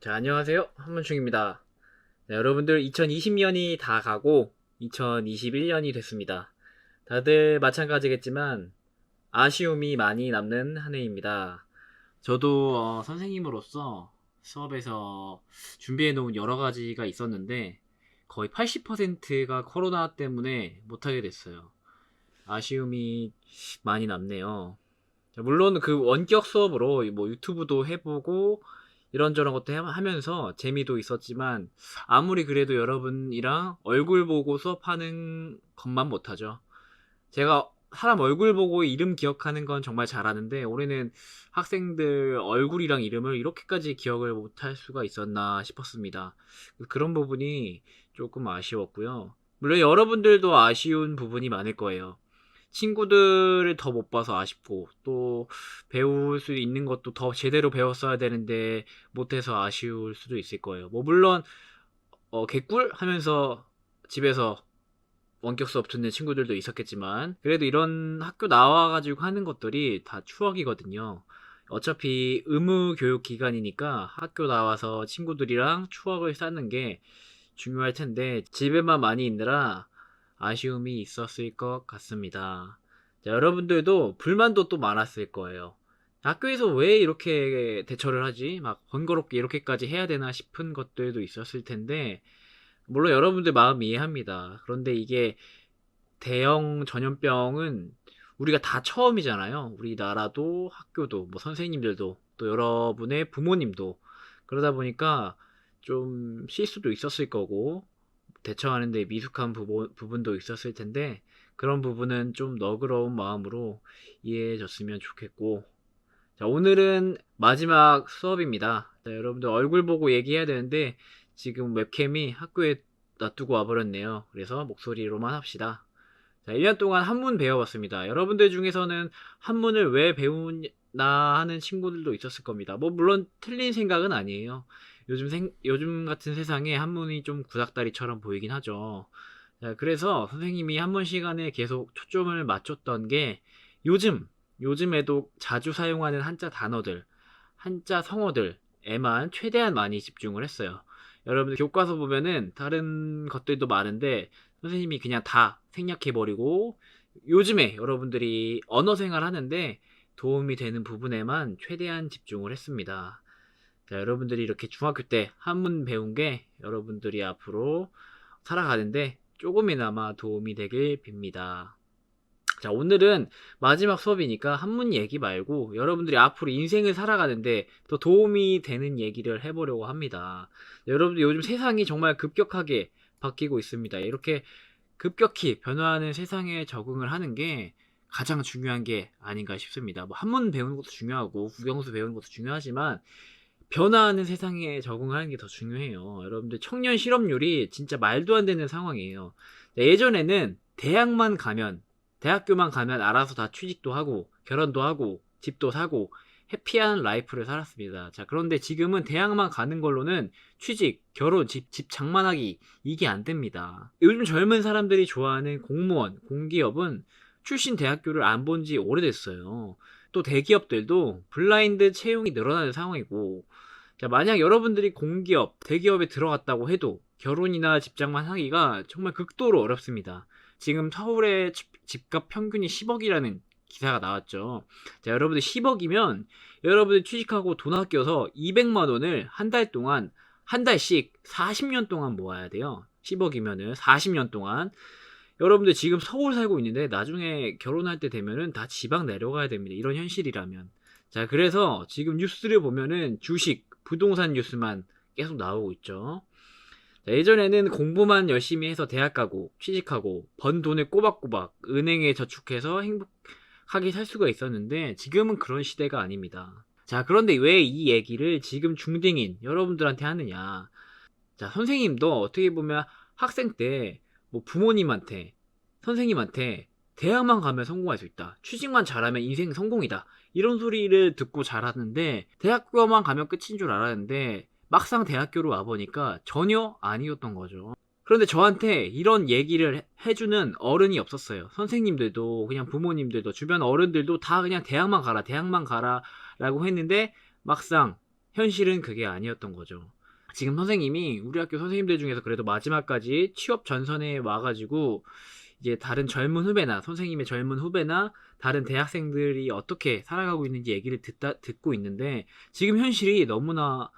자, 안녕하세요. 한문충입니다. 네, 여러분들 2020년이 다 가고 2021년이 됐습니다. 다들 마찬가지겠지만 아쉬움이 많이 남는 한 해입니다. 저도 선생님으로서 수업에서 준비해 놓은 여러 가지가 있었는데 거의 80%가 코로나 때문에 못하게 됐어요. 아쉬움이 많이 남네요. 자, 물론 그 원격 수업으로 뭐 유튜브도 해보고 이런저런 것도 하면서 재미도 있었지만 아무리 그래도 여러분이랑 얼굴 보고 수업하는 것만 못하죠. 제가 사람 얼굴 보고 이름 기억하는 건 정말 잘하는데 올해는 학생들 얼굴이랑 이름을 이렇게까지 기억을 못할 수가 있었나 싶었습니다. 그런 부분이 조금 아쉬웠고요. 물론 여러분들도 아쉬운 부분이 많을 거예요. 친구들을 더 못 봐서 아쉽고 또 배울 수 있는 것도 더 제대로 배웠어야 되는데 못해서 아쉬울 수도 있을 거예요. 뭐 물론 개꿀 하면서 집에서 원격 수업 듣는 친구들도 있었겠지만 그래도 이런 학교 나와가지고 하는 것들이 다 추억이거든요. 어차피 의무 교육 기간이니까 학교 나와서 친구들이랑 추억을 쌓는 게 중요할 텐데 집에만 많이 있느라 아쉬움이 있었을 것 같습니다. 자, 여러분들도 불만도 또 많았을 거예요. 학교에서 왜 이렇게 대처를 하지? 막 번거롭게 이렇게까지 해야 되나 싶은 것들도 있었을 텐데 물론 여러분들 마음 이해합니다. 그런데 이게 대형 전염병은 우리가 다 처음이잖아요. 우리나라도 학교도 뭐 선생님들도 또 여러분의 부모님도 그러다 보니까 좀 실수도 있었을 거고 대처하는데 미숙한 부분도 있었을 텐데 그런 부분은 좀 너그러운 마음으로 이해해 줬으면 좋겠고 자, 오늘은 마지막 수업입니다. 자, 여러분들 얼굴 보고 얘기해야 되는데 지금 웹캠이 학교에 놔두고 와버렸네요. 그래서 목소리로만 합시다. 자, 1년 동안 한문 배워봤습니다. 여러분들 중에서는 한문을 왜 배우나 하는 친구들도 있었을 겁니다. 뭐 물론 틀린 생각은 아니에요. 요즘 같은 세상에 한문이 좀 구닥다리처럼 보이긴 하죠. 자, 그래서 선생님이 한문 시간에 계속 초점을 맞췄던 게 요즘 요즘에도 자주 사용하는 한자 단어들, 한자 성어들에만 최대한 많이 집중을 했어요. 여러분들 교과서 보면은 다른 것들도 많은데 선생님이 그냥 다 생략해버리고 요즘에 여러분들이 언어 생활 하는데 도움이 되는 부분에만 최대한 집중을 했습니다. 자, 여러분들이 이렇게 중학교 때 한문 배운 게 여러분들이 앞으로 살아가는데 조금이나마 도움이 되길 빕니다. 자, 오늘은 마지막 수업이니까 한문 얘기 말고 여러분들이 앞으로 인생을 살아가는데 더 도움이 되는 얘기를 해보려고 합니다. 여러분들 요즘 세상이 정말 급격하게 바뀌고 있습니다. 이렇게 급격히 변화하는 세상에 적응을 하는 게 가장 중요한 게 아닌가 싶습니다. 뭐 한문 배우는 것도 중요하고 국영수 배우는 것도 중요하지만 변화하는 세상에 적응하는 게 더 중요해요. 여러분들 청년 실업률이 진짜 말도 안 되는 상황이에요. 예전에는 대학교만 가면 알아서 다 취직도 하고, 결혼도 하고, 집도 사고, 해피한 라이프를 살았습니다. 자, 그런데 지금은 대학만 가는 걸로는 취직, 결혼, 집 장만하기, 이게 안 됩니다. 요즘 젊은 사람들이 좋아하는 공무원, 공기업은 출신 대학교를 안 본지 오래됐어요. 또 대기업들도 블라인드 채용이 늘어나는 상황이고, 자, 만약 여러분들이 공기업, 대기업에 들어갔다고 해도 결혼이나 집장만 하기가 정말 극도로 어렵습니다. 지금 서울의 집값 평균이 10억이라는 기사가 나왔죠. 자, 여러분들 10억이면 여러분들 취직하고 돈 아껴서 200만 원을 한 달 동안 한 달씩 40년 동안 모아야 돼요. 10억이면은 40년 동안. 여러분들 지금 서울 살고 있는데 나중에 결혼할 때 되면은 다 지방 내려가야 됩니다. 이런 현실이라면. 자, 그래서 지금 뉴스를 보면은 주식, 부동산 뉴스만 계속 나오고 있죠. 자, 예전에는 공부만 열심히 해서 대학 가고 취직하고 번 돈을 꼬박꼬박 은행에 저축해서 행복하게 살 수가 있었는데 지금은 그런 시대가 아닙니다. 자, 그런데 왜 이 얘기를 지금 중딩인 여러분들한테 하느냐? 자, 선생님도 어떻게 보면 학생 때 뭐 부모님한테, 선생님한테 대학만 가면 성공할 수 있다. 취직만 잘하면 인생 성공이다. 이런 소리를 듣고 자랐는데 대학교만 가면 끝인 줄 알았는데 막상 대학교로 와보니까 전혀 아니었던 거죠. 그런데 저한테 이런 얘기를 해주는 어른이 없었어요. 선생님들도 그냥 부모님들도 주변 어른들도 다 그냥 대학만 가라 라고 했는데 막상 현실은 그게 아니었던 거죠. 지금 선생님이 우리 학교 선생님들 중에서 그래도 마지막까지 취업 전선에 와가지고 이제 다른 젊은 후배나 선생님의 젊은 후배나 다른 대학생들이 어떻게 살아가고 있는지 얘기를 듣고 있는데 지금 현실이 너무나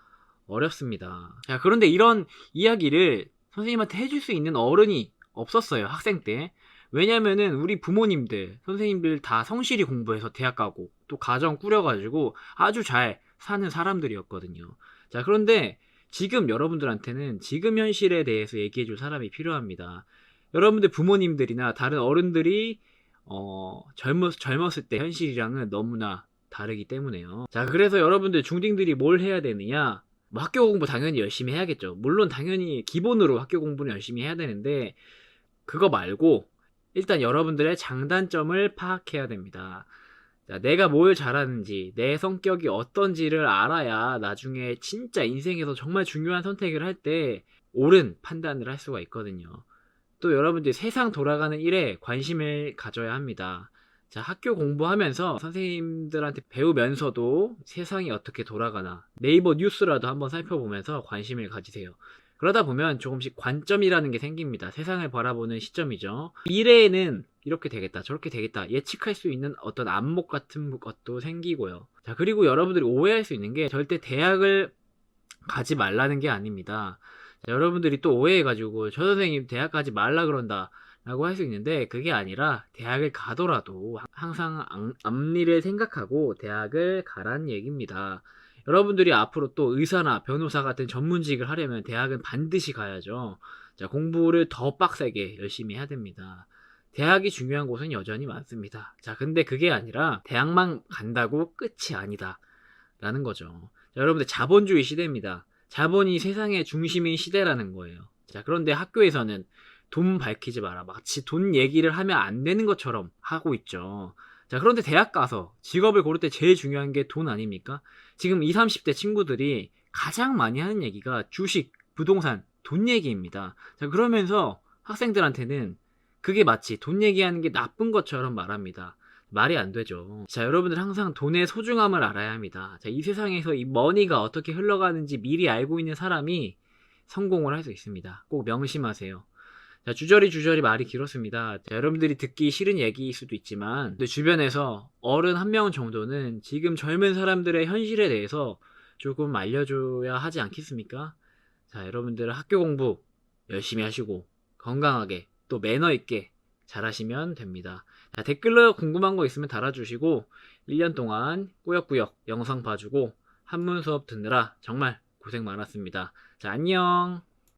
어렵습니다. 자, 그런데 이런 이야기를 선생님한테 해줄 수 있는 어른이 없었어요, 학생 때. 왜냐면은 우리 부모님들, 선생님들 다 성실히 공부해서 대학 가고 또 가정 꾸려가지고 아주 잘 사는 사람들이었거든요. 자, 그런데 지금 여러분들한테는 지금 현실에 대해서 얘기해줄 사람이 필요합니다. 여러분들 부모님들이나 다른 어른들이 젊었을 때 현실이랑은 너무나 다르기 때문에요. 자, 그래서 여러분들 중딩들이 뭘 해야 되느냐? 뭐 학교 공부 당연히 열심히 해야겠죠. 물론 당연히 기본으로 학교 공부는 열심히 해야 되는데 그거 말고 일단 여러분들의 장단점을 파악해야 됩니다. 자, 내가 뭘 잘하는지, 내 성격이 어떤지를 알아야 나중에 진짜 인생에서 정말 중요한 선택을 할 때 옳은 판단을 할 수가 있거든요. 또 여러분들이 세상 돌아가는 일에 관심을 가져야 합니다. 자, 학교 공부하면서 선생님들한테 배우면서도 세상이 어떻게 돌아가나 네이버 뉴스라도 한번 살펴보면서 관심을 가지세요. 그러다 보면 조금씩 관점이라는 게 생깁니다. 세상을 바라보는 시점이죠. 미래에는 이렇게 되겠다, 저렇게 되겠다 예측할 수 있는 어떤 안목 같은 것도 생기고요. 자, 그리고 여러분들이 오해할 수 있는 게 절대 대학을 가지 말라는 게 아닙니다. 자, 여러분들이 또 오해해가지고 저 선생님 대학 가지 말라 그런다 라고 할 수 있는데 그게 아니라 대학을 가더라도 항상 앞일을 생각하고 대학을 가란 얘기입니다. 여러분들이 앞으로 또 의사나 변호사 같은 전문직을 하려면 대학은 반드시 가야죠. 자, 공부를 더 빡세게 열심히 해야 됩니다. 대학이 중요한 곳은 여전히 많습니다. 자, 근데 그게 아니라 대학만 간다고 끝이 아니다 라는 거죠. 자, 여러분들 자본주의 시대입니다. 자본이 세상의 중심인 시대라는 거예요. 자, 그런데 학교에서는 돈 밝히지 마라, 마치 돈 얘기를 하면 안 되는 것처럼 하고 있죠. 자, 그런데 대학 가서 직업을 고를 때 제일 중요한 게 돈 아닙니까? 지금 20, 30대 친구들이 가장 많이 하는 얘기가 주식, 부동산, 돈 얘기입니다. 자, 그러면서 학생들한테는 그게 마치 돈 얘기하는 게 나쁜 것처럼 말합니다. 말이 안 되죠. 자, 여러분들 항상 돈의 소중함을 알아야 합니다. 자, 이 세상에서 이 머니가 어떻게 흘러가는지 미리 알고 있는 사람이 성공을 할 수 있습니다. 꼭 명심하세요. 자, 주저리 말이 길었습니다. 자, 여러분들이 듣기 싫은 얘기일 수도 있지만 주변에서 어른 한 명 정도는 지금 젊은 사람들의 현실에 대해서 조금 알려줘야 하지 않겠습니까? 자, 여러분들 학교 공부 열심히 하시고 건강하게 또 매너 있게 잘하시면 됩니다. 자, 댓글로 궁금한 거 있으면 달아주시고 1년 동안 꾸역꾸역 영상 봐주고 한문 수업 듣느라 정말 고생 많았습니다. 자, 안녕.